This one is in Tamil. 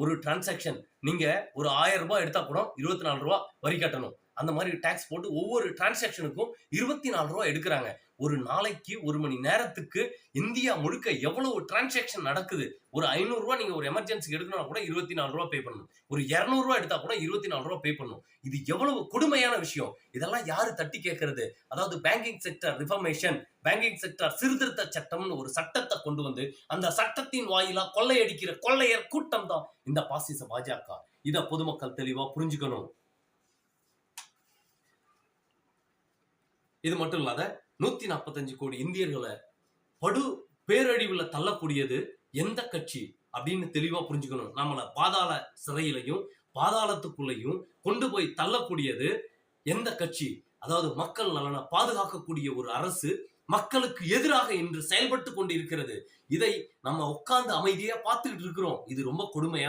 ஒரு டிரான்சாக்ஷன் நீங்க ஒரு 1000 ரூபாய் எடுத்தா கூட 24 ரூபாய் வரி கட்டணும். அந்த மாதிரி டாக்ஸ் போட்டு ஒவ்வொரு டிரான்சாக்ஷனுக்கும் 24 ரூபாய் எடுக்கிறாங்க. ஒரு நாளைக்கு 1 மணி நேரத்துக்கு இந்தியா முழுக்க எவ்வளவு டிரான்சாக்ஷன் நடக்குது. ஒரு 500 ரூபாய் நீங்க ஒரு எமர்ஜென்சிக்கு எடுக்கணும்னா கூட 24 ரூபாய் பே பண்ணணும். ஒரு 200 ரூபாய் எடுத்தா கூட 24 ரூபாய் பே பண்ணணும். இது எவ்வளவு கொடுமையான விஷயம். இதெல்லாம் யாரு தட்டி கேட்கிறது? அதாவது banking sector reformation, banking sector சீர்திருத்த சட்டம்னு ஒரு சட்டத்தை கொண்டு வந்து அந்த சட்டத்தின் வாயிலா கொள்ளையடிக்கிற கொள்ளையர் கூட்டம் தான் இந்த பாசிச பாஜக. இத பொதுமக்கள் தெளிவா புரிஞ்சுக்கணும். இது மட்டும் இல்லாத 145 கோடி இந்தியர்களை படு பேரழிவுல தள்ளக்கூடியது எந்த கட்சி அப்படின்னு தெளிவா புரிஞ்சுக்கணும். நம்மள பாதாள சிறையிலையும் பாதாளத்துக்குள்ளையும் கொண்டு போய் தள்ளக்கூடியது எந்த கட்சி? அதாவது மக்கள் நலனை பாதுகாக்கக்கூடிய ஒரு அரசு மக்களுக்கு எதிராக இன்று செயல்பட்டு கொண்டு இருக்கிறது. இதை நம்ம உட்கார்ந்து அமைதியா பார்த்துக்கிட்டு இருக்கிறோம். இது ரொம்ப கொடுமையான